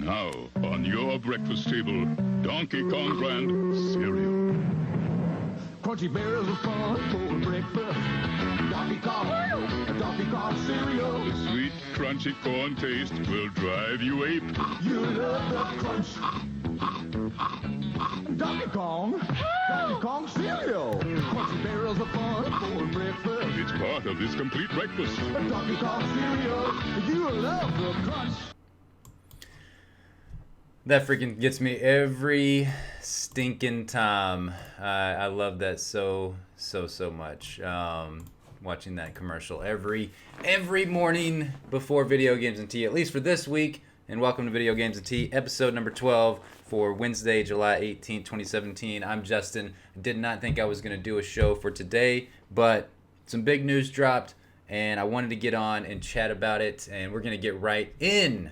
Now, on your breakfast table, Donkey Kong brand cereal. Crunchy berries of fun for breakfast. Donkey Kong cereal. The sweet, crunchy corn taste will drive you ape. You love the crunch. Donkey Kong cereal. Crunchy berries of fun for breakfast. It's part of this complete breakfast. Donkey Kong cereal. You love the crunch. That freaking gets me every stinking time. I love that so much. Watching that commercial every morning before Video Games and Tea, at least for this week. And welcome to Video Games and Tea, episode number 12 for Wednesday, July 18th, 2017. I'm Justin. Did not think I was going to do a show for today, but some big news dropped, and I wanted to get on and chat about it, and we're going to get right in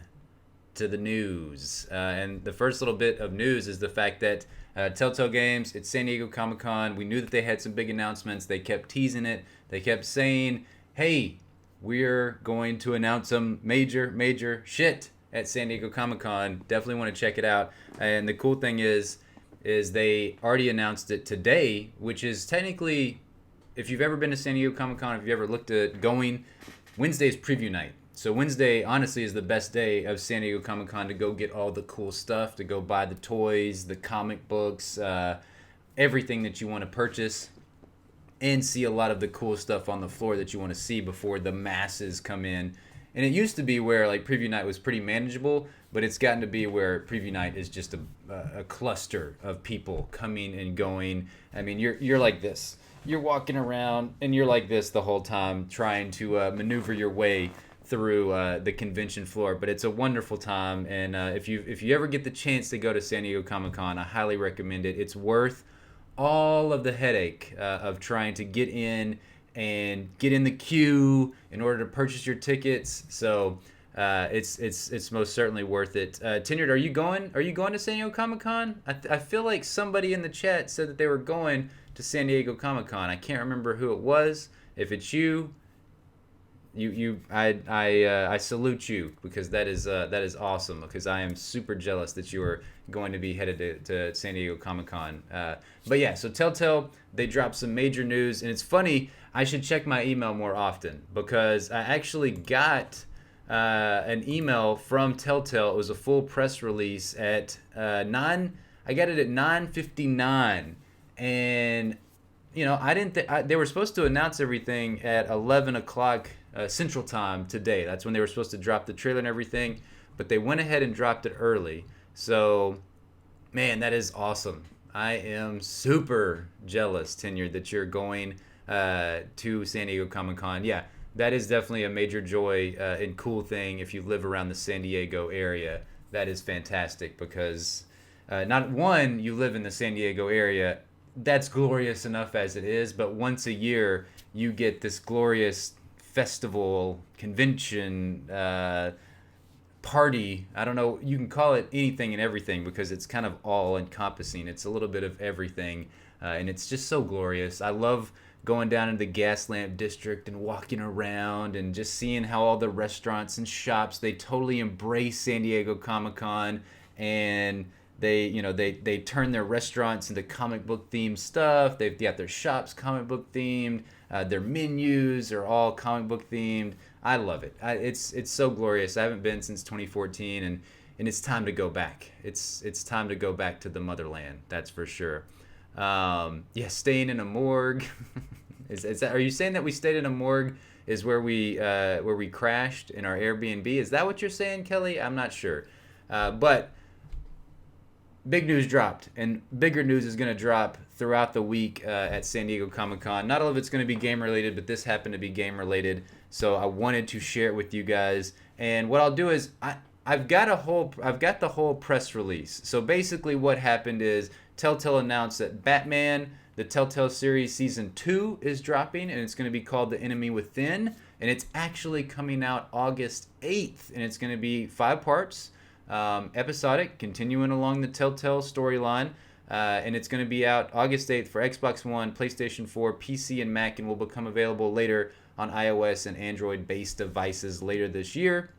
to the news. And the first little bit of news is the fact that Telltale Games, it's San Diego Comic-Con. We knew that they had some big announcements. They kept teasing it. They kept saying, hey, we're going to announce some major shit at San Diego Comic-Con. Definitely want to check it out. And the cool thing is they already announced it today, which is technically, if you've ever been to San Diego Comic-Con, if you've ever looked at going, Wednesday's preview night. So Wednesday, honestly, is the best day of San Diego Comic-Con to go get all the cool stuff, to go buy the toys, the comic books, everything that you want to purchase, and see a lot of the cool stuff on the floor that you want to see before the masses come in. And it used to be where like preview night was pretty manageable, but it's gotten to be where preview night is just a cluster of people coming and going. I mean, you're like this. You're walking around and you're like this the whole time, trying to maneuver your way through the convention floor. But it's a wonderful time, and if you ever get the chance to go to San Diego Comic-Con, I highly recommend it. It's worth all of the headache of trying to get in and get in the queue in order to purchase your tickets. So it's most certainly worth it. Tenured, are you going to San Diego Comic-Con? I feel like somebody in the chat said that they were going to San Diego Comic-Con. I can't remember who it was. If it's you, I salute you, because that is awesome, because I am super jealous that you are going to be headed to San Diego Comic-Con. But yeah, so Telltale, they dropped some major news, and it's funny, I should check my email more often, because I actually got an email from Telltale. It was a full press release at I got it at 9:59, and you know, I didn't. They were supposed to announce everything at 11 o'clock Central Time today. That's when they were supposed to drop the trailer and everything, but they went ahead and dropped it early. So, man, that is awesome. I am super jealous, Tenured, that you're going to San Diego Comic-Con. Yeah, that is definitely a major joy and cool thing if you live around the San Diego area. That is fantastic, because not one, you live in the San Diego area. That's glorious enough as it is, but once a year you get this glorious festival, convention, party. I don't know, you can call it anything and everything, because it's kind of all encompassing. It's a little bit of everything, and it's just so glorious. I love going down into the Gaslamp District and walking around and just seeing how all the restaurants and shops, they totally embrace San Diego Comic-Con, and they turn their restaurants into comic book themed stuff. They've got their shops comic book themed. Their menus are all comic book themed. I love it. It's so glorious. I haven't been since 2014, and it's time to go back. It's time to go back to the motherland. That's for sure. Yeah, staying in a morgue. Is that? Are you saying that we stayed in a morgue is where we crashed in our Airbnb? Is that what you're saying, Kelly? I'm not sure, but. Big news dropped, and bigger news is going to drop throughout the week at San Diego Comic-Con. Not all of it's going to be game related, but this happened to be game related, so I wanted to share it with you guys. And what I'll do is I've got the whole press release. So basically, what happened is Telltale announced that Batman, the Telltale series season 2, is dropping, and it's going to be called The Enemy Within, and it's actually coming out August 8th, and it's going to be 5 parts. Episodic, continuing along the Telltale storyline, and it's going to be out August 8th for Xbox One, PlayStation 4, PC, and Mac, and will become available later on iOS and Android-based devices later this year.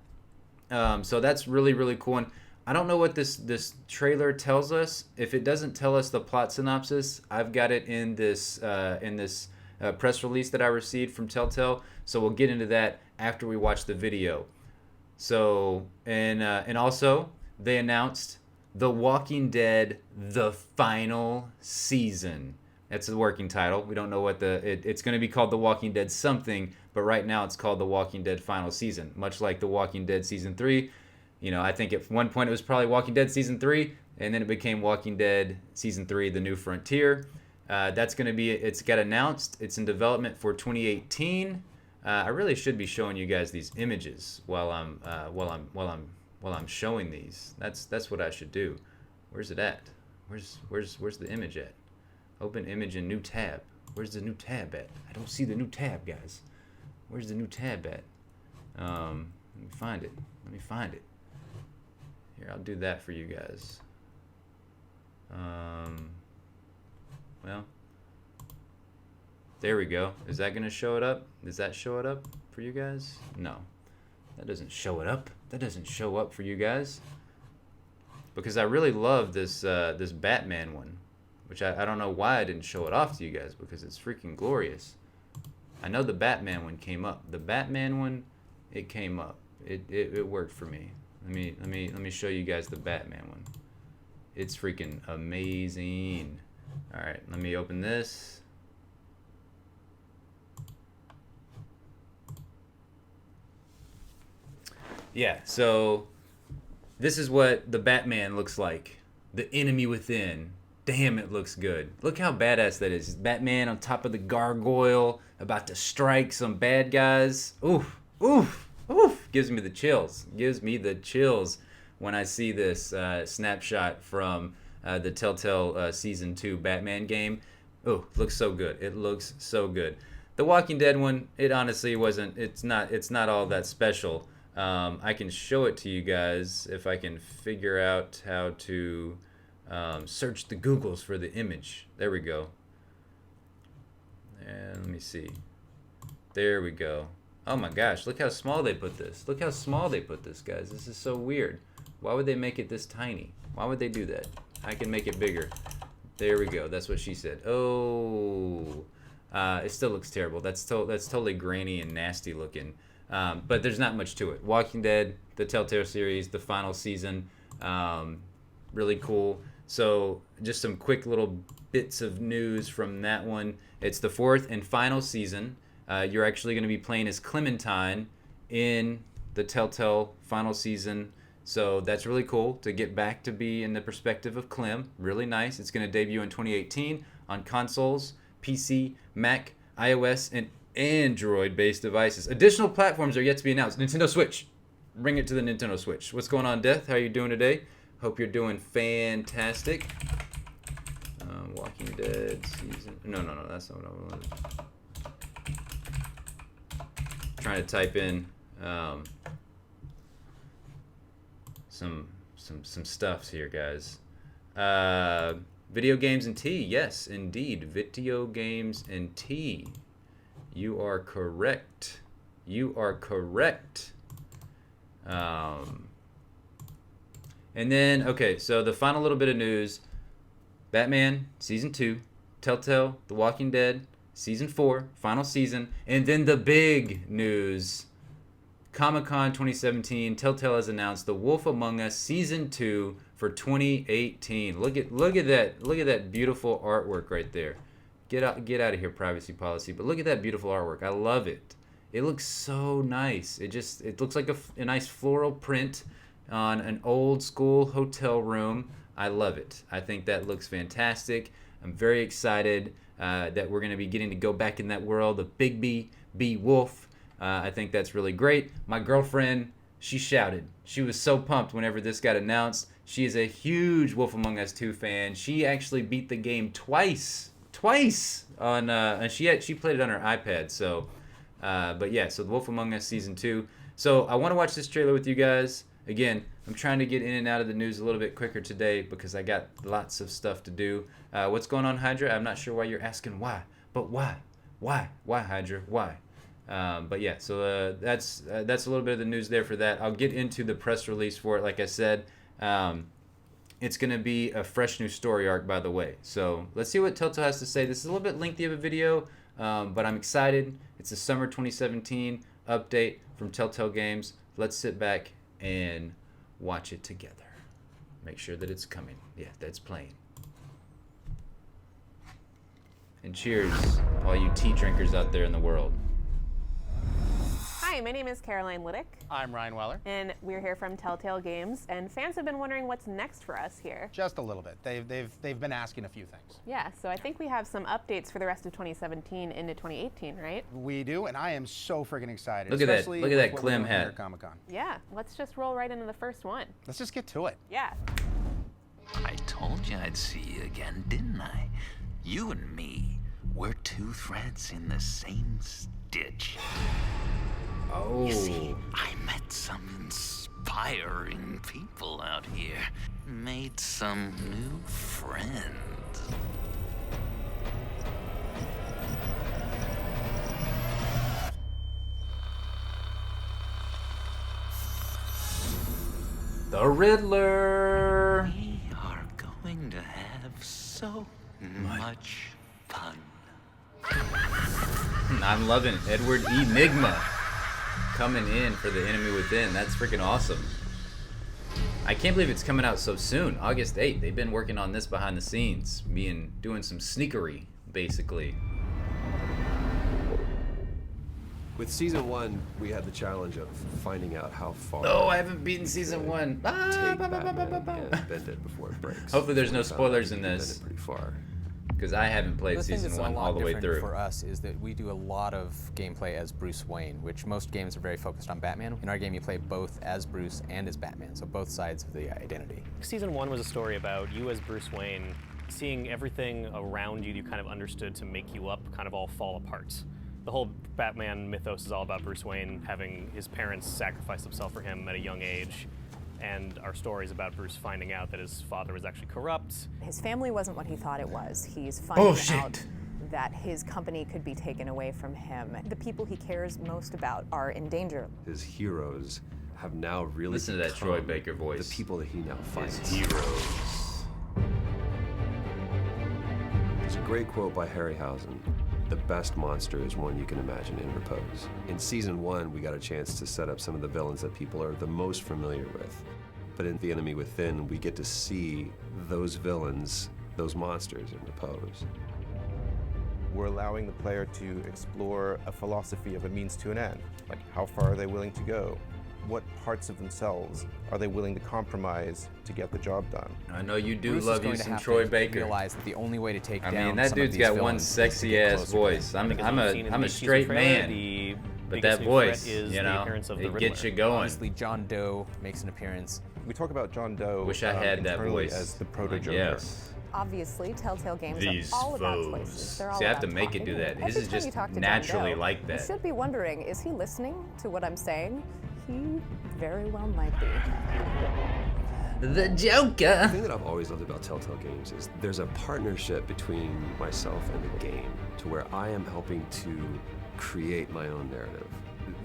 So that's really, really cool. And I don't know what this trailer tells us. If it doesn't tell us the plot synopsis, I've got it in this press release that I received from Telltale. So we'll get into that after we watch the video. So and also they announced The Walking Dead: The Final Season. That's the working title. We don't know what it's going to be called The Walking Dead something, but right now it's called The Walking Dead Final Season. Much like The Walking Dead Season 3. I think at one point it was probably Walking Dead Season 3, and then it became Walking Dead Season 3, The New Frontier. That's going to be, it's got announced. It's in development for 2018. I really should be showing you guys these images while I'm showing these. That's what I should do. Where's it at? Where's the image at? Open image in new tab. Where's the new tab at? I don't see the new tab, guys. Where's the new tab at? Let me find it. Here, I'll do that for you guys. Well, there we go. Is that going to show it up? Does that show it up for you guys? No. That doesn't show it up. That doesn't show up for you guys. Because I really love this Batman one. Which I don't know why I didn't show it off to you guys. Because it's freaking glorious. I know the Batman one came up. The Batman one, it came up. It worked for me. Let me show you guys the Batman one. It's freaking amazing. All right, let me open this. Yeah, so this is what the Batman looks like. The enemy within. Damn, it looks good. Look how badass that is. Batman on top of the gargoyle, about to strike some bad guys. Oof, oof. Oof, gives me the chills. When I see this snapshot from the Telltale Season 2 Batman game. Oh, looks so good. It looks so good. The Walking Dead one, it honestly wasn't, it's not all that special. I can show it to you guys if I can figure out how to search the Googles for the image. There we go. And let me see. There we go. Oh my gosh, look how small they put this. Look how small they put this, guys. This is so weird. Why would they make it this tiny? Why would they do that? I can make it bigger. There we go. That's what she said. Oh, it still looks terrible. That's totally grainy and nasty looking. But there's not much to it. Walking Dead, the Telltale series, the final season, really cool. So just some quick little bits of news from that one. It's the 4th and final season. You're actually going to be playing as Clementine in the Telltale final season. So that's really cool to get back to be in the perspective of Clem. Really nice. It's going to debut in 2018 on consoles, PC, Mac, iOS, and Android-based devices. Additional platforms are yet to be announced. Nintendo Switch. Bring it to the Nintendo Switch. What's going on, Death? How are you doing today? Hope you're doing fantastic. Walking Dead season... No, that's not what I wanted. Trying to type in some stuffs here, guys. Video games and tea. Yes, indeed. Video games and tea. You are correct. You are correct. And then, okay, so the final little bit of news. Batman, Season 2. Telltale, The Walking Dead, Season 4, final season. And then the big news. Comic-Con 2017, Telltale has announced The Wolf Among Us Season 2 for 2018. Look at that beautiful artwork right there. Get out of here, privacy policy. But look at that beautiful artwork. I love it. It looks so nice. It looks like a nice floral print on an old school hotel room. I love it. I think that looks fantastic. I'm very excited that we're going to be getting to go back in that world of Bigby, B. Wolf. I think that's really great. My girlfriend, she shouted. She was so pumped whenever this got announced. She is a huge Wolf Among Us 2 fan. She actually beat the game twice on and she played it on her iPad. So but yeah, so the Wolf Among Us Season 2. So I want to watch this trailer with you guys. Again, I'm trying to get in and out of the news a little bit quicker today because I got lots of stuff to do. What's going on, Hydra? I'm not sure why you're asking why, but why, Hydra? Why? But yeah, so that's a little bit of the news there for that. I'll get into the press release for it, like I said, It's going to be a fresh new story arc, by the way. So let's see what Telltale has to say. This is a little bit lengthy of a video, but I'm excited. It's a summer 2017 update from Telltale Games. Let's sit back and watch it together. Make sure that it's coming. Yeah, that's playing. And cheers, all you tea drinkers out there in the world. Hi, my name is Caroline Liddick, I'm Ryan Weller. and we're here from Telltale Games, and fans have been wondering what's next for us here. Just a little bit. They've been asking a few things. Yeah, so I think we have some updates for the rest of 2017 into 2018, right? We do, and I am so friggin' excited. Look at that- especially look at with that what we're Clem doing here hat. at Comic-Con. Yeah, let's just roll right into the first one. Let's just get to it. Yeah. I told you I'd see you again, didn't I? You and me, we're two threads in the same stitch. Oh. You see, I met some inspiring people out here. Made some new friends. The Riddler. We are going to have so much fun. I'm loving it. Edward E. Nigma coming in for The Enemy Within. That's freaking awesome. I can't believe it's coming out so soon. August 8th. They've been working on this behind the scenes, doing some sneakery, basically. With season 1, we had the challenge of finding out how far. Oh, I haven't beaten season 1. Take Batman and bend it before it breaks. Hopefully there's no We found spoilers that in we can this. bend it pretty far. Because I haven't played The thing season that's 1 a lot all the way different through. for us is that we do a lot of gameplay as Bruce Wayne, which most games are very focused on Batman. In our game, you play both as Bruce and as Batman, so both sides of the identity. Season 1 was a story about you as Bruce Wayne, seeing everything around you kind of understood to make you up kind of all fall apart. The whole Batman mythos is all about Bruce Wayne having his parents sacrifice themselves for him at a young age, and our story is about Bruce finding out that his father was actually corrupt. His family wasn't what he thought it was. He's finding Bullshit. out that his company could be taken away from him. The people he cares most about are in danger. His heroes have now really Listen to that Troy become Baker voice. The people that he now His fights. heroes. There's a great quote by Harryhausen. The best monster is one you can imagine in repose. In season 1, we got a chance to set up some of the villains that people are the most familiar with. But in The Enemy Within, we get to see those villains, those monsters in repose. We're allowing the player to explore a philosophy of a means to an end. Like, how far are they willing to go? What parts of themselves are they willing to compromise to get the job done? I know you do Bruce is love going you to some have Troy to Baker. realize that the only way to take I down mean, that some of dude's these got one villains is to sexy get ass closer to voice. them. I'm a straight man, but that voice, you know, it gets you going. Obviously, John Doe makes an appearance. We talk about John Doe Wish I had that internally voice. as the proto-Joker. Yes. Obviously, Telltale Games These are all about foes. choices. They're all See, I have about to make it talking. do that. Every His is time just you talk to John naturally Doe, like that. You should be wondering, is he listening to what I'm saying? He very well might be. The Joker. The thing that I've always loved about Telltale Games is there's a partnership between myself and the game to where I am helping to create my own narrative.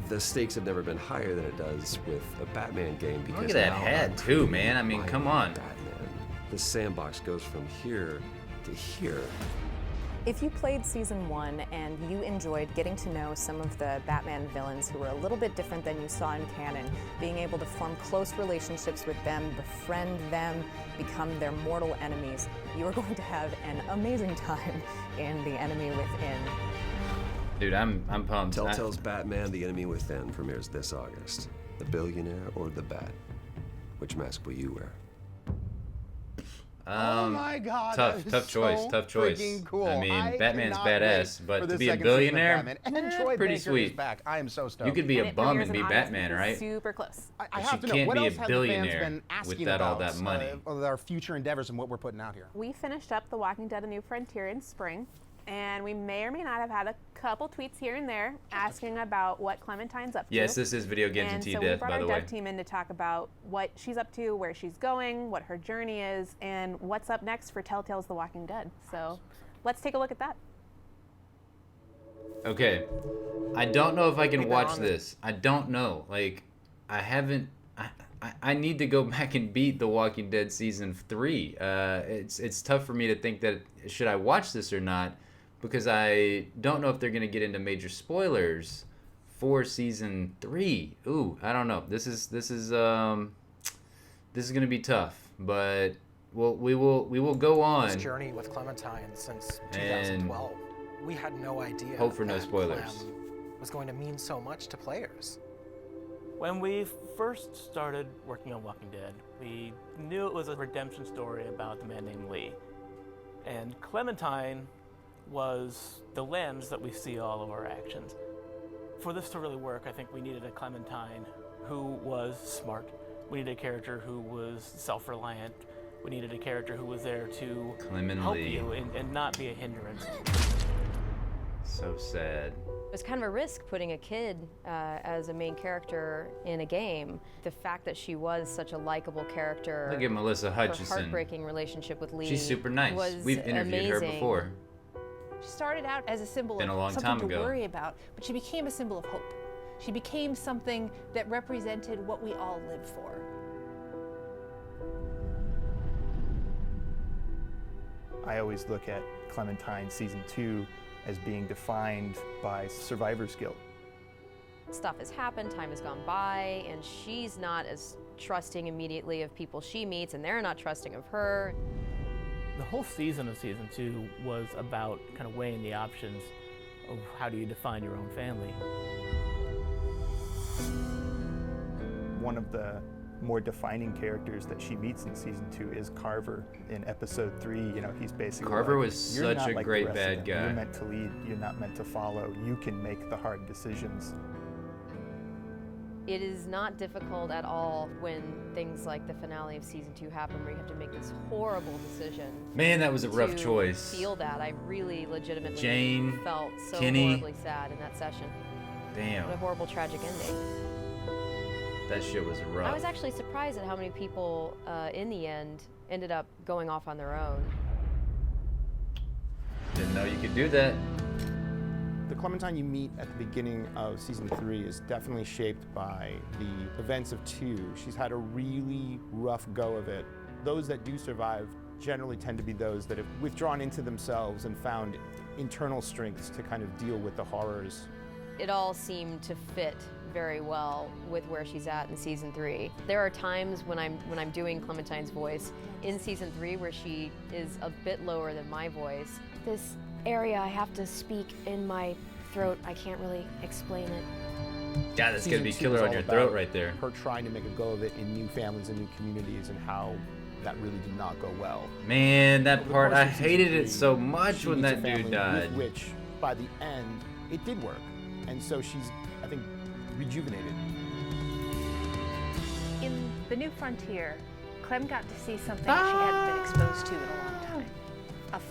The stakes have never been higher than it does with a Batman game because Look at that now hat I'm too, creating man. I mean, my come own on. Batman. The sandbox goes from here to here. If you played season 1 and you enjoyed getting to know some of the Batman villains who were a little bit different than you saw in canon, being able to form close relationships with them, befriend them, become their mortal enemies, you are going to have an amazing time in The Enemy Within. Dude, I'm pumped. Telltale's Batman: The Enemy Within premieres this August. The billionaire or the bat? Which mask will you wear? Oh my God! Tough that is choice, so tough choice. freaking Cool. I mean, Batman's cannot badass, wait but for to the be a second season of billionaire, Batman. And then Troy pretty Baker sweet. is back. I am so stoked. You could be And a it bum premieres and be in August, Batman, which is right? Super close. I But have you to know, can't what be a else have the fans billionaire been asking with all about, that money. Of our future endeavors and what we're putting out here? We finished up The Walking Dead: A New Frontier in spring, and we may or may not have had a couple tweets here and there asking about what Clementine's up to. Yes, this is Video Games and And Tea so Death, we brought by our the way. dev team in to talk about what she's up to, where she's going, what her journey is, and what's up next for Telltale's The Walking Dead. So let's take a look at that. Okay, I don't know if I can We've been watch on this. I don't know. Like, I haven't. I need to go back and beat The Walking Dead season 3. It's tough for me to think that should I watch this or not, because I don't know if they're gonna get into major spoilers for season 3. Ooh, I don't know. This is gonna be tough, but we will go on. This journey with Clementine since 2012, we had no idea. Hope for no that spoilers. Clem was going to mean so much to players. When we first started working on Walking Dead, we knew it was a redemption story about the man named Lee. And Clementine was the lens that we see all of our actions. For this to really work, I think we needed a Clementine who was smart. We needed a character who was self-reliant. We needed a character who was there to help you and not be a hindrance. So sad. It was kind of a risk putting a kid as a main character in a game. The fact that she was such a likable character. Look at Melissa Hutchison. Her heartbreaking relationship with Lee. She's super nice. We've interviewed her before. She started out as a symbol Been a of long something time to ago. worry about, but she became a symbol of hope. She became something that represented what we all live for. I always look at Clementine season 2 as being defined by survivor's guilt. Stuff has happened, time has gone by, and she's not as trusting immediately of people she meets, and they're not trusting of her. The whole season of season 2 was about kind of weighing the options of how do you define your own family. One of the more defining characters that she meets in season 2 is Carver. In episode 3, you know, he's basically Carver like, was "You're such not a like the great rest of bad them. guy. You're meant to lead, you're not meant to follow. You can make the hard decisions." It is not difficult at all when things like the finale of season 2 happen, where you have to make this horrible decision. Man, that was a rough to choice. Feel that. I really legitimately Jane, felt so Kenny. horribly sad in that session. Damn. What a horrible, tragic ending. That shit was rough. I was actually surprised at how many people, in the end, ended up going off on their own. Didn't know you could do that. The Clementine you meet at the beginning of season 3 is definitely shaped by the events of 2. She's had a really rough go of it. Those that do survive generally tend to be those that have withdrawn into themselves and found internal strengths to kind of deal with the horrors. It all seemed to fit very well with where she's at in season 3. There are times when I'm doing Clementine's voice in season 3 where she is a bit lower than my voice. This area I have to speak in my throat. I can't really explain it. God, that's gonna be Season 2 killer is on all your about throat right there. Her trying to make a go of it in new families and new communities, and how that really did not go well. Man, that Over the part, course I of season hated 3, it so much she when meets a that dude family died. With which, by the end, it did work. And so she's, I think, rejuvenated. In The New Frontier, Clem got to see something she hadn't been exposed to in a long time.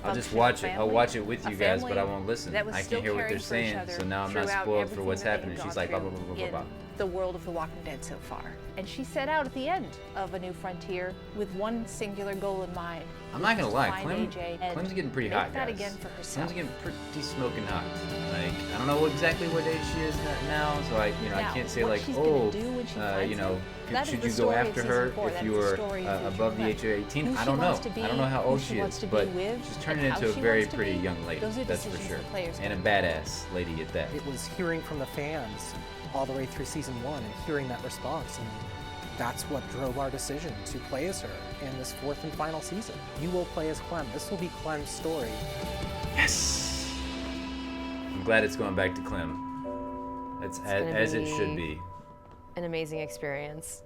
I'll just watch it. I'll watch it with you guys, but I won't listen. That was I still can't hear what they're caring for each saying, other so now I'm not throughout spoiled for what's everything happening. that they've She's gone like, blah, blah, through blah, blah, blah, blah. in the world of The Walking Dead so far. And she set out at the end of A New Frontier with one singular goal in mind. I'm not gonna lie, find AJ and Clem's getting pretty make hot, that guys. again for herself. Clem's getting pretty smoking hot. Like, I don't know exactly what age she is now, so I Now, can't say what like, she's gonna oh, do when she finds you know, him, that is should the you go story of after season her 4. if That you is the are story of above the Clem. age of 18? Who I she don't know. wants to be, I don't know how who old she she wants is, to be but with, she's turning and into how a she very wants to pretty be. young lady. Those are That's for decisions sure, the players and a make. badass lady at that. It was hearing from the fans all the way through season 1 and hearing that response. And that's what drove our decision to play as her in this 4th and final season. You will play as Clem. This will be Clem's story. Yes! I'm glad it's going back to Clem. It's as it should be. An amazing experience.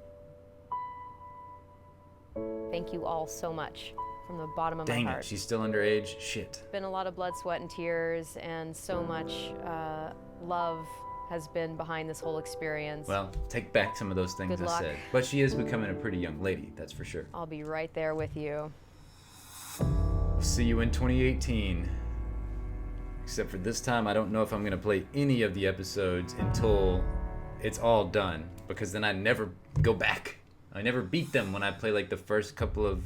Thank you all so much from the bottom of Dang my it, heart. she's still underage? Shit. Been a lot of blood, sweat, and tears, and so much love has been behind this whole experience. Well, take back some of those things Good I luck. said. But she is becoming a pretty young lady, that's for sure. I'll be right there with you. We'll see you in 2018. Except for this time, I don't know if I'm going to play any of the episodes until it's all done. Because then I never go back. I never beat them when I play like the first couple of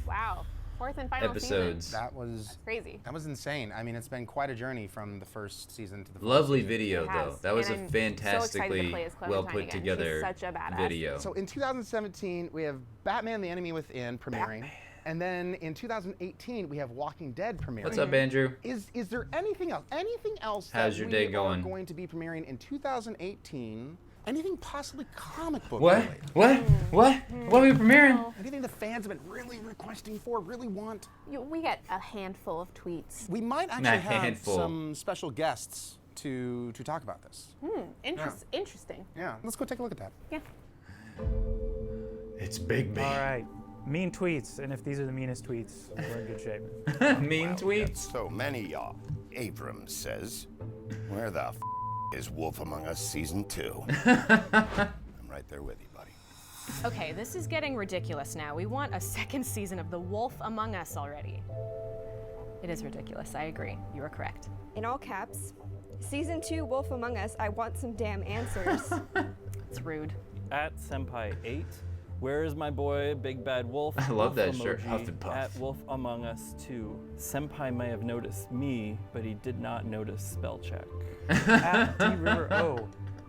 Fourth and final episodes. season. That was That's crazy. That was insane. I mean, it's been quite a journey from the first season to the fourth Lovely season. video It though. has. That was And a I'm so excited to fantastically play as Clementine well put again. together She's such a badass. video. So in 2017, we have Batman: The Enemy Within premiering. And then in 2018, we have Walking Dead premiering. What's up, Andrew? Is there anything else? Anything else How's that your we day are going? going to be premiering in 2018? Anything possibly comic book What? related? What? What are we premiering? Anything the fans have been really requesting for, really want? We get a handful of tweets. We might actually A have handful. some special guests to talk about this. Interesting. Yeah, let's go take a look at that. Yeah. It's Big B. All right. Mean tweets, and if these are the meanest tweets, we're in good shape. Mean tweets? So many, y'all. Abrams says, where the is Wolf Among Us Season 2? I'm right there with you, buddy. Okay, this is getting ridiculous now. We want a second season of The Wolf Among Us already. It is ridiculous, I agree. You are correct. In all caps, Season 2 Wolf Among Us, I want some damn answers. It's rude. At Senpai8, where is my boy, Big Bad Wolf? I love Wolf that shirt, emoji. Huff and Puff. At Wolf Among Us 2. Senpai may have noticed me, but he did not notice spell check. At D River O,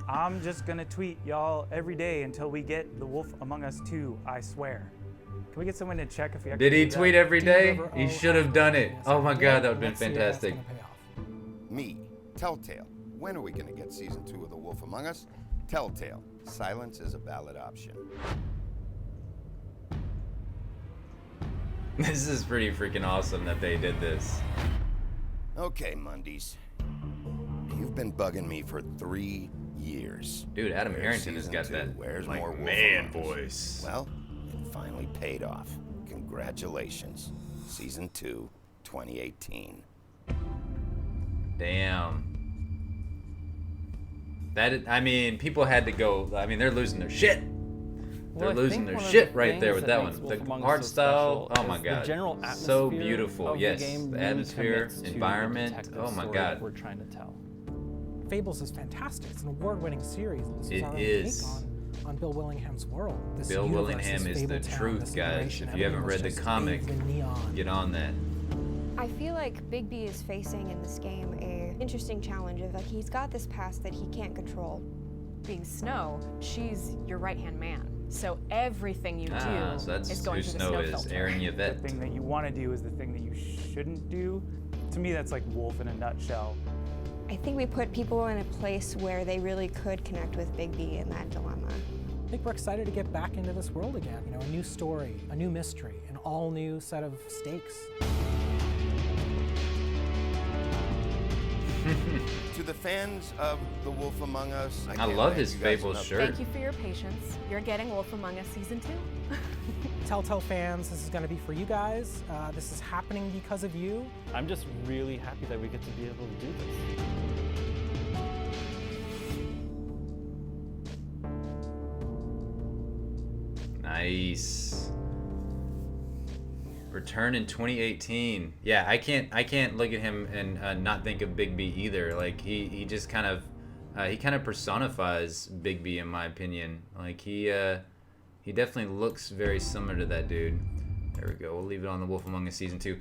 I'm just gonna tweet y'all every day until we get The Wolf Among Us 2, I swear. Can we get someone to check if he actually Did he did that? tweet every day? He should have done it. Oh my god, that would have been Let's see if that's fantastic. Me, Telltale. When are we going to get Season 2 of The Wolf Among Us? Telltale. Silence is a valid option. This is pretty freaking awesome that they did this. Okay, Mundies. You've been bugging me for 3 years. Dude, Adam Where's Harrington has Season got 2? that, Where's like, more Wolf man Among Us? voice. Well, it finally paid off. Congratulations. Season 2, 2018. Damn. I mean, people had to go. I mean, they're losing their shit. They're Well, I losing think their one of shit the right there things with that that makes one. Wolf The Among Us art so style, special oh my is the god. general So atmosphere beautiful. of the Yes, game the really atmosphere, commits to the environment. detective Oh my story god. that we're trying to tell. Fables is fantastic. It's an award-winning series. This It is our own is. take on Bill Willingham's world. This Bill universe, Willingham this is the Fabletown, truth, this guys. narration, If you haven't everything read was the just comic, bathed in neon. get on that. I feel like Big B is facing in this game a interesting challenge of like he's got this past that he can't control. Being Snow, she's your right-hand man. So everything you do So that's is going who through the Snow snow is, filter. Aaron The Yvette. thing that you want to do is the thing that you shouldn't do. To me, that's like Wolf in a nutshell. I think we put people in a place where they really could connect with Big B in that dilemma. I think we're excited to get back into this world again. You know, a new story, a new mystery, an all-new set of stakes. To the fans of The Wolf Among Us, I can't love thank his you guys Fables enough. shirt. Thank you for your patience. You're getting Wolf Among Us Season 2. Telltale fans, this is going to be for you guys. This is happening because of you. I'm just really happy that we get to be able to do this. Nice. Return in 2018. Yeah, I can't look at him and not think of Big B either. Like he just kind of personifies Big B in my opinion. Like he definitely looks very similar to that dude. There we go. We'll leave it on The Wolf Among Us Season 2.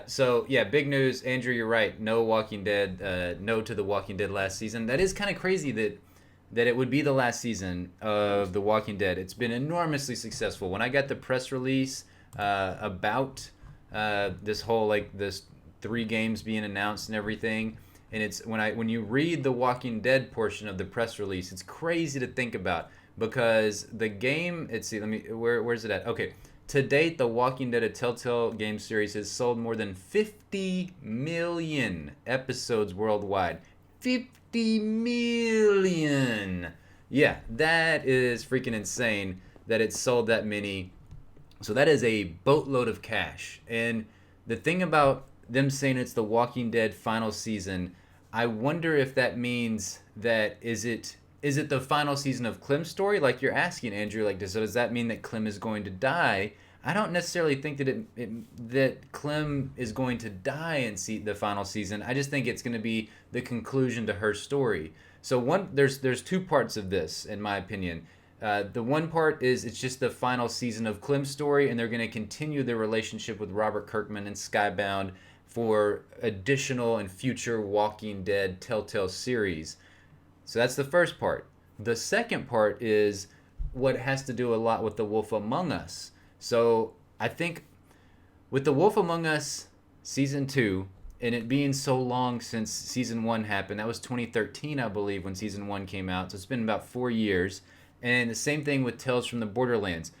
So yeah, big news. Andrew, you're right. No Walking Dead. No to The Walking Dead last season. That is kind of crazy that it would be the last season of The Walking Dead. It's been enormously successful. When I got the press release about this whole this 3 games being announced and everything, and it's when you read the Walking Dead portion of the press release, it's crazy to think about because the game. Let's see. Where's it at? Okay. To date, The Walking Dead, a Telltale game series, has sold more than 50 million episodes worldwide. 50 million! Yeah, that is freaking insane that it's sold that many. So that is a boatload of cash. And the thing about them saying it's The Walking Dead final season, I wonder if that means that is it the final season of Clem's story? Like you're asking, Andrew, like does that mean that Clem is going to die? I don't necessarily think that that Clem is going to die in the final season. I just think it's going to be the conclusion to her story. So there's 2 parts of this, in my opinion. The one part is it's just the final season of Clem's story, and they're going to continue their relationship with Robert Kirkman and Skybound for additional and future Walking Dead Telltale series. So that's the first part. The second part is what has to do a lot with The Wolf Among Us. So I think with The Wolf Among Us Season 2, and it being so long since Season 1 happened, that was 2013, I believe, when Season 1 came out. So it's been about 4 years. And the same thing with Tales from the Borderlands.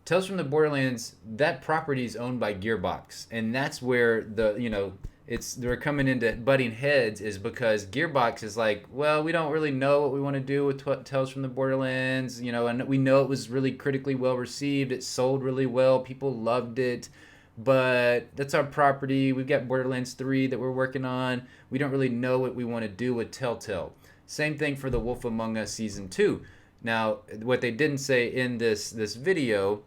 Tales from the Borderlands, that property is owned by Gearbox. And that's where they're coming into butting heads, is because Gearbox is like, well, we don't really know what we want to do with Tales from the Borderlands, and we know it was really critically well received. It sold really well. People loved it. But that's our property. We've got Borderlands 3 that we're working on. We don't really know what we want to do with Telltale. Same thing for The Wolf Among Us Season 2. Now, what they didn't say in this video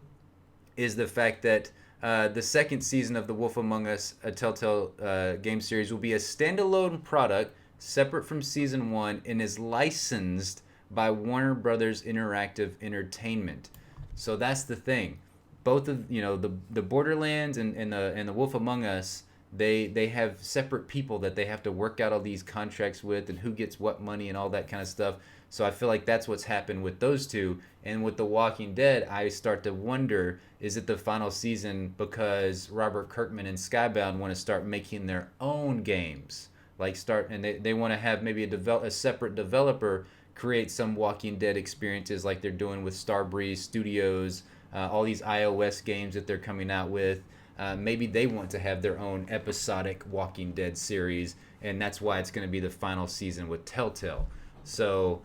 is the fact that the second season of The Wolf Among Us, a Telltale game series, will be a standalone product separate from Season 1 and is licensed by Warner Brothers Interactive Entertainment. So that's the thing. Both of the Borderlands and the Wolf Among Us, they have separate people that they have to work out all these contracts with, and who gets what money and all that kind of stuff. So I feel like that's what's happened with those two. And with The Walking Dead, I start to wonder, is it the final season because Robert Kirkman and Skybound want to start making their own games? And they want to have maybe a separate developer create some Walking Dead experiences like they're doing with Starbreeze Studios, all these iOS games that they're coming out with. Maybe they want to have their own episodic Walking Dead series, and that's why it's going to be the final season with Telltale. So,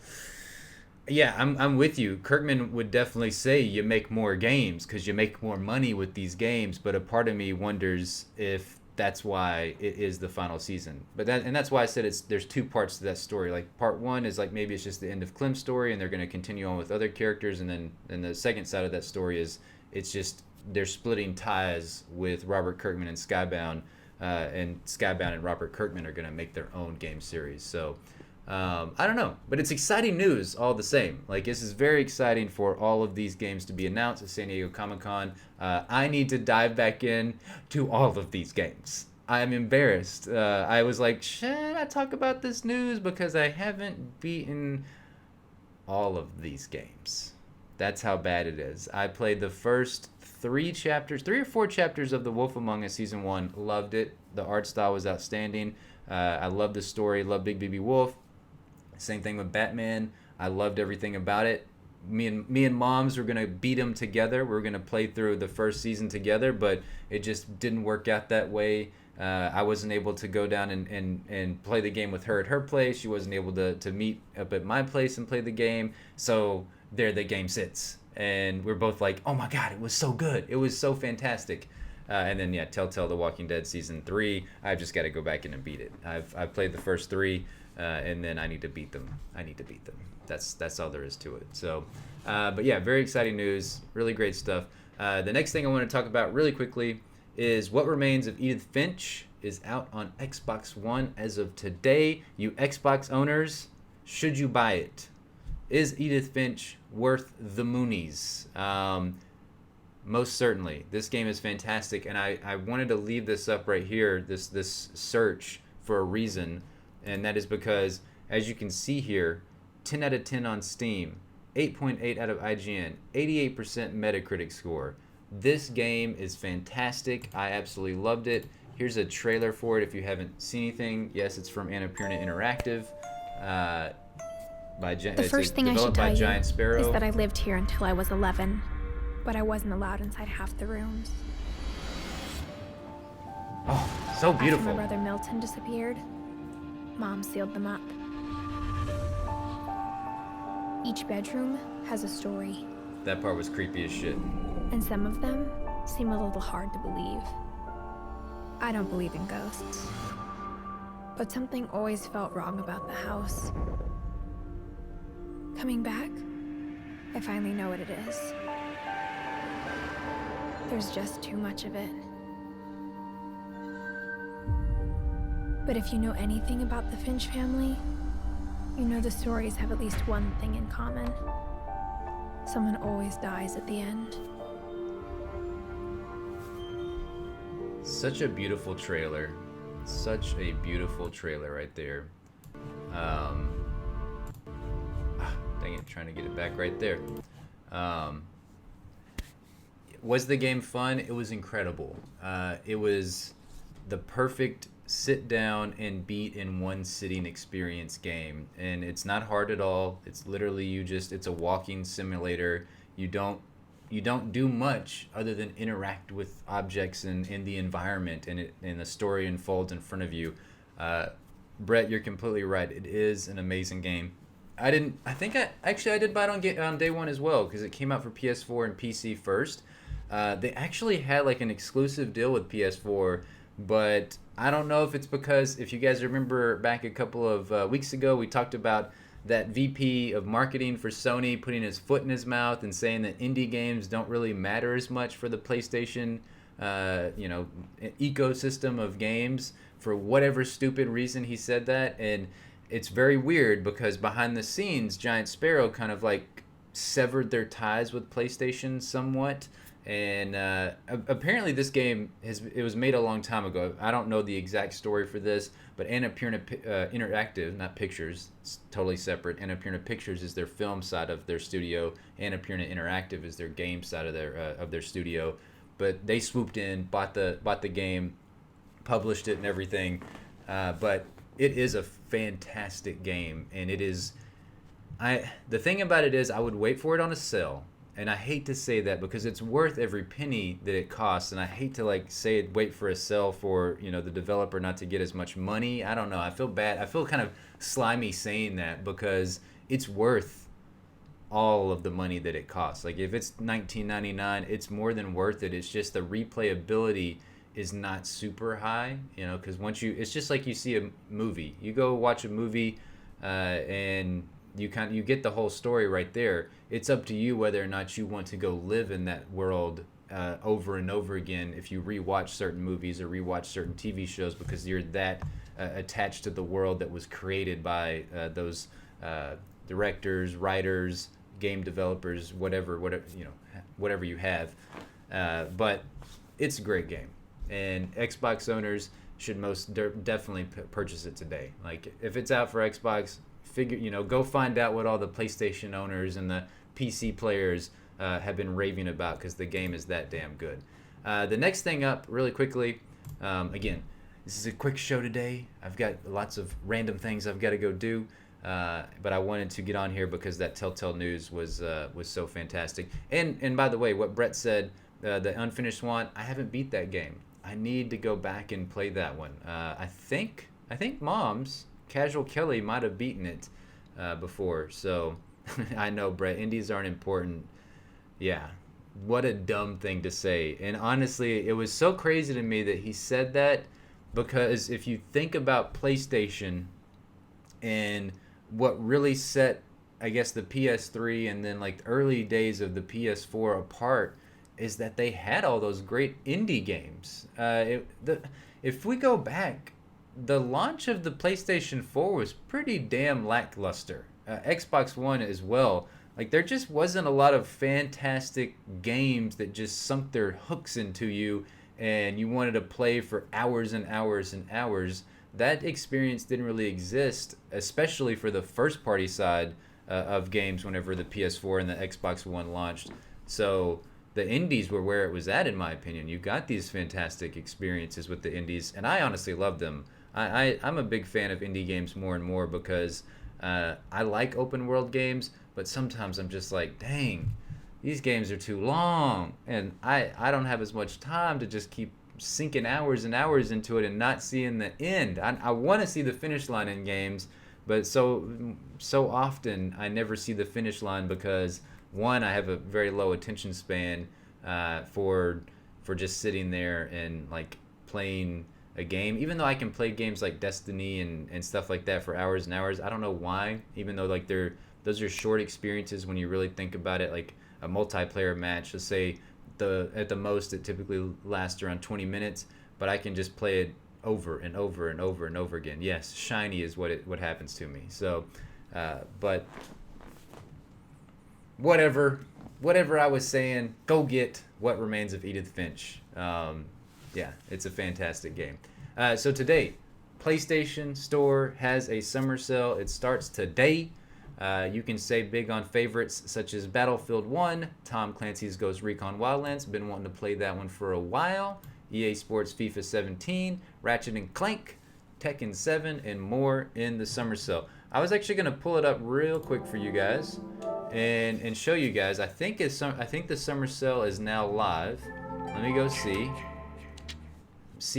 yeah, I'm with you. Kirkman would definitely say you make more games because you make more money with these games, but a part of me wonders if that's why it is the final season. That's why I said there's two parts to that story. Like, part one is like maybe it's just the end of Clem's story and they're going to continue on with other characters, and then the second side of that story is it's just they're splitting ties with Robert Kirkman and Skybound, and Skybound and Robert Kirkman are going to make their own game series. So I don't know, but it's exciting news all the same. Like, this is very exciting for all of these games to be announced at San Diego Comic-Con. I need to dive back in to all of these games. I'm embarrassed. I was like, should I talk about this news? Because I haven't beaten all of these games. That's how bad it is. I played the first 3 or 4 chapters of The Wolf Among Us Season 1. Loved it. The art style was outstanding. I loved the story. Loved Big Baby Wolf. Same thing with Batman. I loved everything about it. Me and Moms were gonna beat them together. We were gonna play through the first season together, but it just didn't work out that way. I wasn't able to go down and play the game with her at her place. She wasn't able to meet up at my place and play the game. So there the game sits. And we're both like, oh my God, it was so good. It was so fantastic. And then, yeah, Telltale The Walking Dead Season 3, I've just got to go back in and beat it. I've played the first 3. And then I need to beat them. That's all there is to it. So, but yeah, very exciting news. Really great stuff. The next thing I want to talk about really quickly is What Remains of Edith Finch is out on Xbox One as of today. You Xbox owners, should you buy it? Is Edith Finch worth the moonies? Most certainly. This game is fantastic, and I wanted to leave this up right here, this search, for a reason. And that is because, as you can see here, 10 out of 10 on Steam, 8.8 out of IGN, 88% Metacritic score. This game is fantastic. I absolutely loved it. Here's a trailer for it if you haven't seen anything. Yes, it's from Annapurna Interactive. The first thing I should tell you is that I lived here until I was 11, but I wasn't allowed inside half the rooms. Oh, so beautiful. After my brother Milton disappeared, Mom sealed them up. Each bedroom has a story. That part was creepy as shit. And some of them seem a little hard to believe. I don't believe in ghosts. But something always felt wrong about the house. Coming back, I finally know what it is. There's just too much of it. But if you know anything about the Finch family, you know the stories have at least one thing in common. Someone always dies at the end. Such a beautiful trailer. Such a beautiful trailer right there. Dang it, trying to get it back right there. Was the game fun? It was incredible. It was the perfect sit down and beat in one sitting experience game, and it's not hard at all. It's literally it's a walking simulator. You don't do much other than interact with objects in the environment, and the story unfolds in front of you. Brett, you're completely right. It is an amazing game. I did buy it on day one as well, because it came out for PS4 and PC first. They actually had like an exclusive deal with PS4, but I don't know if it's because, if you guys remember back a couple of weeks ago, we talked about that VP of marketing for Sony putting his foot in his mouth and saying that indie games don't really matter as much for the PlayStation ecosystem of games. For whatever stupid reason he said that, and it's very weird because behind the scenes Giant Sparrow kind of like severed their ties with PlayStation somewhat. And apparently this game it was made a long time ago. I don't know the exact story for this, but Annapurna Interactive, not Pictures, it's totally separate. Annapurna Pictures is their film side of their studio. Annapurna Interactive is their game side of their studio. But they swooped in, bought the game, published it and everything. But it is a fantastic game, and it is. The thing about it is, I would wait for it on a sale. And I hate to say that because it's worth every penny that it costs, and I hate to wait for a sale for the developer not to get as much money. I don't know. I feel bad. I feel kind of slimy saying that because it's worth all of the money that it costs. Like if it's $19.99, it's more than worth it. It's just the replayability is not super high, because it's just like you see a movie. You go watch a movie, and you get the whole story right there. It's up to you whether or not you want to go live in that world over and over again if you rewatch certain movies or rewatch certain TV shows, because you're that attached to the world that was created by those directors, writers, game developers, whatever you have. But it's a great game, and Xbox owners should most definitely purchase it today. Like if it's out for Xbox, go find out what all the PlayStation owners and the PC players have been raving about, because the game is that damn good. The next thing up, really quickly, again, this is a quick show today. I've got lots of random things I've got to go do, but I wanted to get on here because that Telltale news was so fantastic. And by the way, what Brett said, the Unfinished Swan, I haven't beat that game. I need to go back and play that one. I think Mom's Casual Kelly might have beaten it before, so I know, Brett, indies aren't important. Yeah, what a dumb thing to say. And honestly, it was so crazy to me that he said that, because if you think about PlayStation and what really set, I guess, the PS3 and then like the early days of the PS4 apart, is that they had all those great indie games. If we go back, the launch of the PlayStation 4 was pretty damn lackluster. Xbox One as well. Like there just wasn't a lot of fantastic games that just sunk their hooks into you and you wanted to play for hours and hours and hours. That experience didn't really exist, especially for the first party side of games whenever the PS4 and the Xbox One launched. So the indies were where it was at, in my opinion. You got these fantastic experiences with the indies, and I honestly love them. I'm a big fan of indie games more and more because I like open world games, but sometimes I'm just like, dang, these games are too long, and I don't have as much time to just keep sinking hours and hours into it and not seeing the end. I want to see the finish line in games, but so often I never see the finish line because, one, I have a very low attention span for just sitting there and like playing a game. Even though I can play games like Destiny and stuff like that for hours and hours, I don't know why, even though like those are short experiences when you really think about it. Like a multiplayer match, let's say at the most it typically lasts around 20 minutes, but I can just play it over and over and over and over again. Yes, shiny is what happens to me. So but whatever, whatever I was saying, go get What Remains of Edith Finch. Yeah, it's a fantastic game. So today, PlayStation Store has a summer sale. It starts today. You can save big on favorites such as Battlefield 1, Tom Clancy's Ghost Recon Wildlands. Been wanting to play that one for a while. EA Sports FIFA 17, Ratchet and Clank, Tekken 7, and more in the summer sale. I was actually going to pull it up real quick for you guys and show you guys. I think the summer sale is now live. Let me go see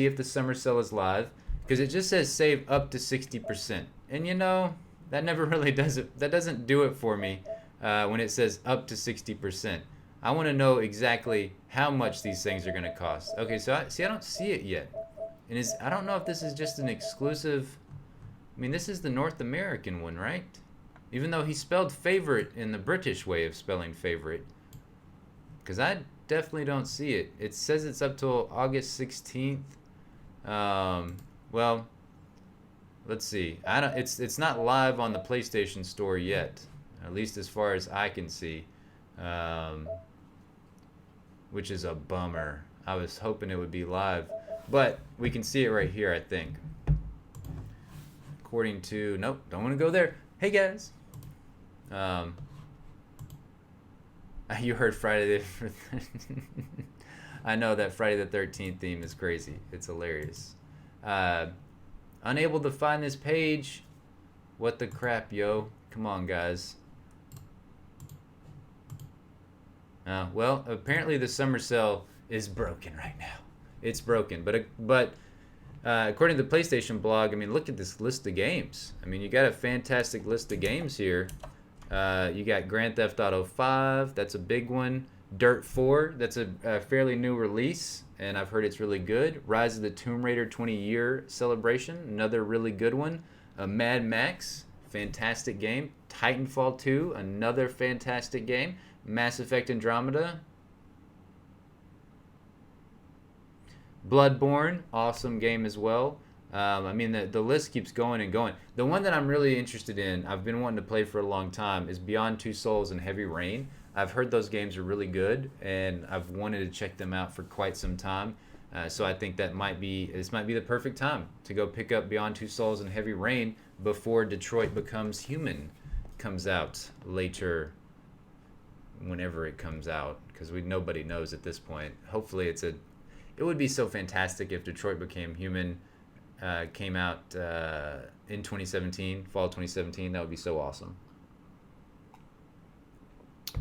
if the summer sale is live, because it just says save up to 60%. And you know, that never really does it. That doesn't do it for me when it says up to 60%. I want to know exactly how much these things are going to cost. Okay, so I don't see it yet. And I don't know if this is just an exclusive. I mean, this is the North American one, right? Even though he spelled favorite in the British way of spelling favorite. Because I definitely don't see it. It says it's up till August 16th. Well, let's see. It's not live on the PlayStation Store yet, at least as far as I can see, which is a bummer. I was hoping it would be live, but we can see it right here, I think. According to, nope, don't want to go there. Hey guys, you heard Friday the I know that Friday the 13th theme is crazy. It's hilarious. Unable to find this page. What the crap, yo? Come on, guys. Well, apparently the summer sale is broken right now. It's broken, but according to the PlayStation blog, I mean, look at this list of games. I mean, you got a fantastic list of games here. You got Grand Theft Auto 5. That's a big one. Dirt 4. That's a fairly new release, and I've heard it's really good. Rise of the Tomb Raider 20-year celebration. Another really good one. Mad Max. Fantastic game. Titanfall 2. Another fantastic game. Mass Effect Andromeda. Bloodborne, awesome game as well. I mean, the list keeps going and going. The one that I'm really interested in, I've been wanting to play for a long time, is Beyond Two Souls and Heavy Rain. I've heard those games are really good, and I've wanted to check them out for quite some time. So I think this might be the perfect time to go pick up Beyond Two Souls and Heavy Rain before Detroit Becomes Human comes out later, whenever it comes out, because nobody knows at this point. Hopefully it would be so fantastic if Detroit Became Human came out in 2017, fall 2017. That would be so awesome.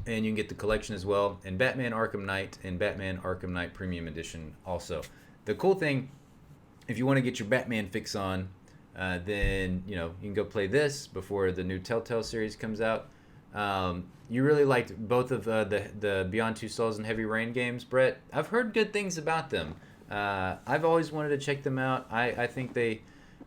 And you can get the collection as well, and Batman Arkham Knight and Batman Arkham Knight Premium Edition also. The cool thing, if you want to get your Batman fix on, then you can go play this before the new Telltale series comes out. You really liked both of the Beyond Two Souls and Heavy Rain games, Brett. I've heard good things about them. I've always wanted to check them out. I think they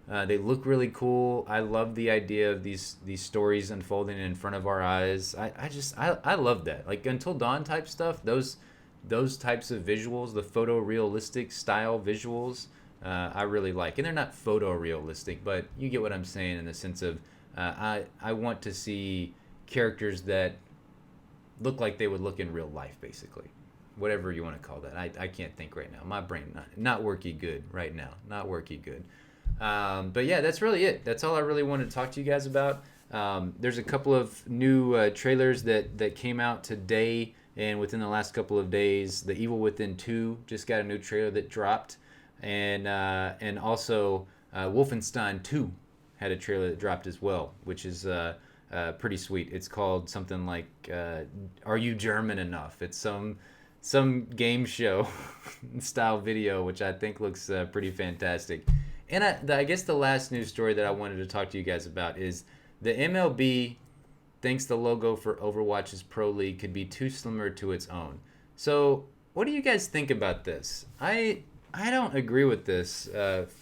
look really cool. I love the idea of these stories unfolding in front of our eyes. I love that. Like Until Dawn type stuff. Those types of visuals, the photorealistic style visuals, I really like. And they're not photorealistic, but you get what I'm saying in the sense of I want to see characters that look like they would look in real life, basically. Whatever you want to call that. I can't think right now. My brain not working good right now. Not working good. But yeah, that's really it. That's all I really wanted to talk to you guys about. There's a couple of new trailers that came out today and within the last couple of days. The Evil Within 2 just got a new trailer that dropped, and also Wolfenstein 2 had a trailer that dropped as well, which is pretty sweet. It's called something like Are You German Enough? It's some game show style video, which I think looks pretty fantastic. And I guess the last news story that I wanted to talk to you guys about is the MLB thinks the logo for Overwatch's Pro League could be too similar to its own. So what do you guys think about this? I don't agree with this,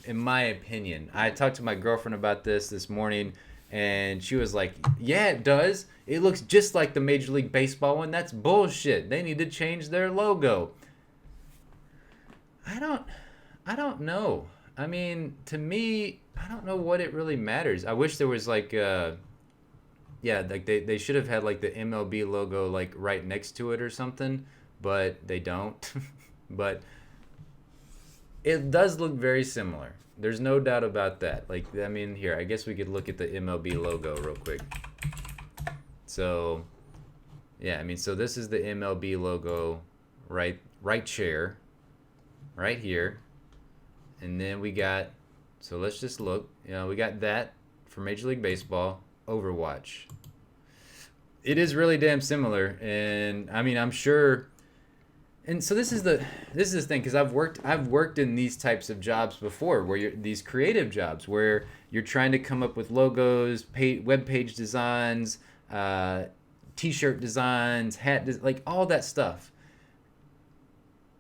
in my opinion. I talked to my girlfriend about this morning, and she was like, yeah, it does. It looks just like the Major League Baseball one. That's bullshit. They need to change their logo. I don't know. I mean, to me, I don't know what it really matters. I wish there was like yeah, like they should have had like the MLB logo like right next to it or something, but they don't. But it does look very similar. There's no doubt about that. Like, I mean, here, I guess we could look at the MLB logo real quick. So, yeah, I mean, so this is the MLB logo right chair, right here. And then we got, so let's just look, we got that for Major League Baseball, Overwatch. It is really damn similar, and I mean, I'm sure. And so this is the thing, because I've worked in these types of jobs before, where these creative jobs where you're trying to come up with logos, web page designs, T-shirt designs, like all that stuff.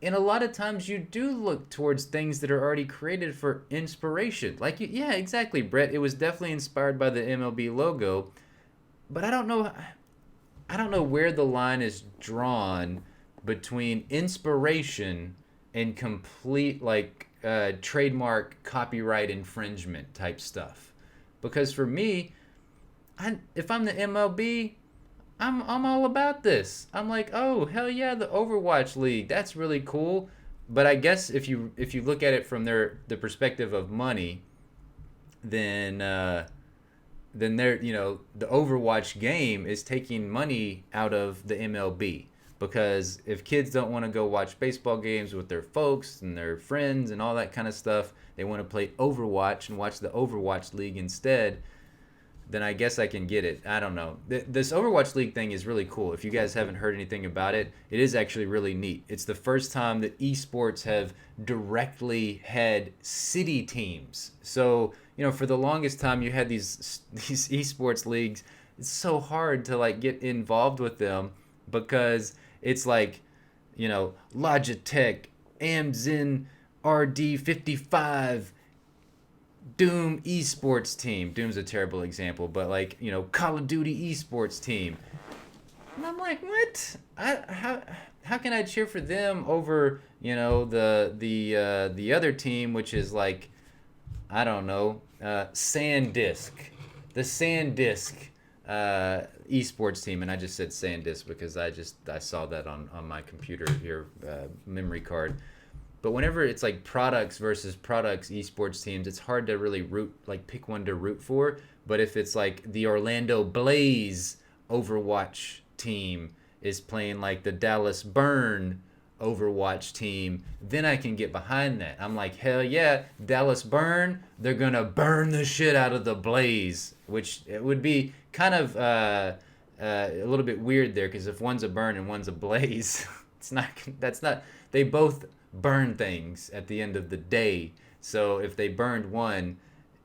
And a lot of times you do look towards things that are already created for inspiration. Like, yeah, exactly, Brett. It was definitely inspired by the MLB logo, but I don't know where the line is drawn between inspiration and complete like trademark copyright infringement type stuff. Because for me, if I'm the MLB, I'm all about this. I'm like, oh hell yeah, the Overwatch League, that's really cool. But I guess if you look at it from the perspective of money, then they're, the Overwatch game is taking money out of the MLB. Because if kids don't want to go watch baseball games with their folks and their friends and all that kind of stuff, they want to play Overwatch and watch the Overwatch League instead, then I guess I can get it. I don't know. This Overwatch League thing is really cool. If you guys haven't heard anything about it, it is actually really neat. It's the first time that esports have directly had city teams. So, for the longest time you had these esports leagues. It's so hard to like get involved with them because it's like, Logitech, Amzen, RD55, Doom esports team. Doom's a terrible example, but like, Call of Duty esports team. And I'm like, what? How can I cheer for them over, the other team, which is like, I don't know, SanDisk. The SanDisk esports team, and I just said SanDisk because I saw that on my computer here, memory card. But whenever it's like products versus products esports teams, it's hard to really pick one to root for. But if it's like the Orlando Blaze Overwatch team is playing like the Dallas Burn Overwatch team, then I can get behind that. I'm like, hell yeah, Dallas Burn, they're gonna burn the shit out of the Blaze, which it would be kind of a little bit weird there, because if one's a burn and one's a blaze, they both burn things at the end of the day. So if they burned one,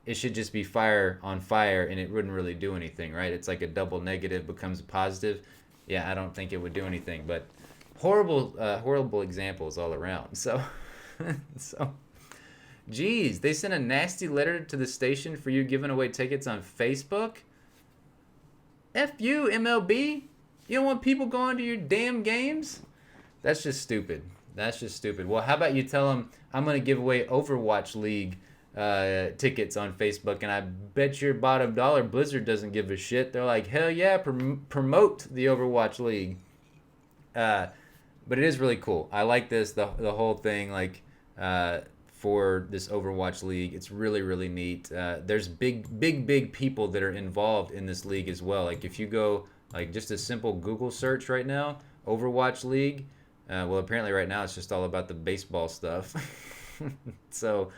it should just be fire on fire and it wouldn't really do anything, right? It's like a double negative becomes a positive. Yeah, I don't think it would do anything, but horrible examples all around. So geez, they sent a nasty letter to the station for you giving away tickets on Facebook. F you, MLB. You don't want people going to your damn games? That's just stupid. Well, how about you tell them I'm going to give away Overwatch League tickets on Facebook, and I bet your bottom dollar Blizzard doesn't give a shit. They're like, hell yeah, promote the Overwatch League. But it is really cool. I like this, the whole thing, like, for this Overwatch League. It's really, really neat. There's big people that are involved in this league as well. Like, if you go, like, just a simple Google search right now, Overwatch League, well, apparently right now it's just all about the baseball stuff. So,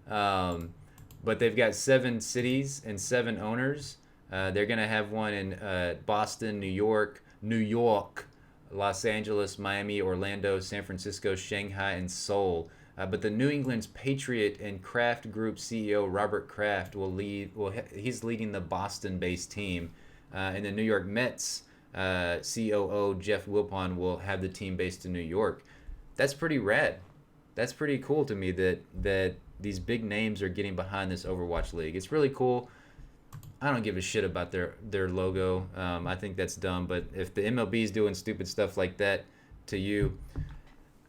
but they've got 7 cities and 7 owners. They're going to have one in Boston, New York, Los Angeles, Miami, Orlando, San Francisco, Shanghai, and Seoul. But the New England's Patriot and Kraft Group CEO Robert Kraft he's leading the Boston-based team. And the New York Mets COO Jeff Wilpon will have the team based in New York. That's pretty rad. That's pretty cool to me that these big names are getting behind this Overwatch League. It's really cool. I don't give a shit about their logo. I think that's dumb. But if the MLB is doing stupid stuff like that to you,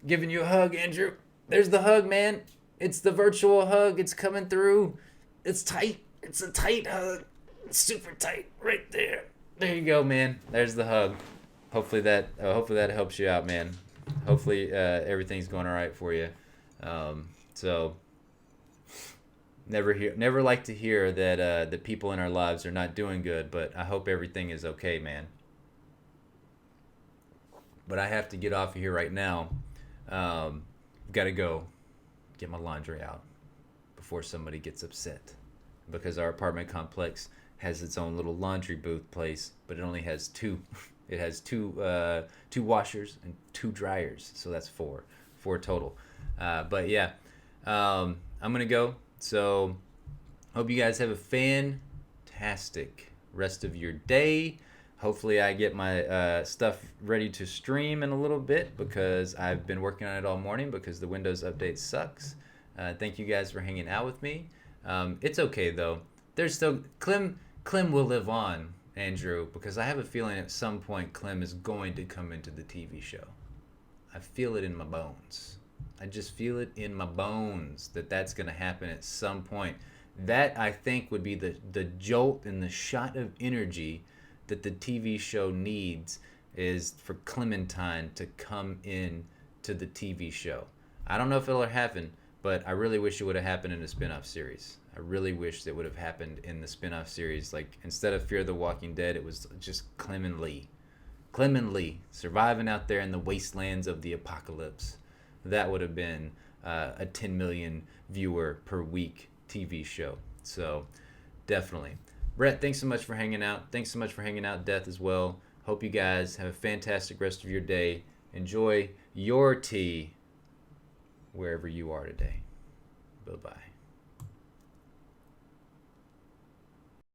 giving you a hug, Andrew. There's the hug, man. It's the virtual hug. It's coming through. It's tight. It's a tight hug. It's super tight right there. There you go, man. There's the hug. Hopefully that helps you out, man. Hopefully everything's going all right for you. So never like to hear that the people in our lives are not doing good, but I hope everything is okay, man. But I have to get off of here right now. Got to go get my laundry out before somebody gets upset, because our apartment complex has its own little laundry booth place, but it only has two. It has two washers and 2 dryers, so that's 4 total. But yeah, I'm gonna go. So hope you guys have a fantastic rest of your day. Hopefully I get my stuff ready to stream in a little bit, because I've been working on it all morning because the Windows update sucks. Thank you guys for hanging out with me. It's okay though. There's still Clem will live on, Andrew, because I have a feeling at some point Clem is going to come into the TV show. I feel it in my bones. I just feel it in my bones that that's going to happen at some point. That, I think, would be the jolt and the shot of energy that the TV show needs, is for Clementine to come in to the TV show. I don't know if it'll happen, but I really wish it would have happened in a spin-off series. I really wish that would have happened in the spin-off series. Like, instead of Fear the Walking Dead, it was just Clem and Lee surviving out there in the wastelands of the apocalypse. That would have been a 10 million viewer per week TV show. So definitely. Brett, thanks so much for hanging out. Thanks so much for hanging out, Death, as well. Hope you guys have a fantastic rest of your day. Enjoy your tea wherever you are today. Bye-bye.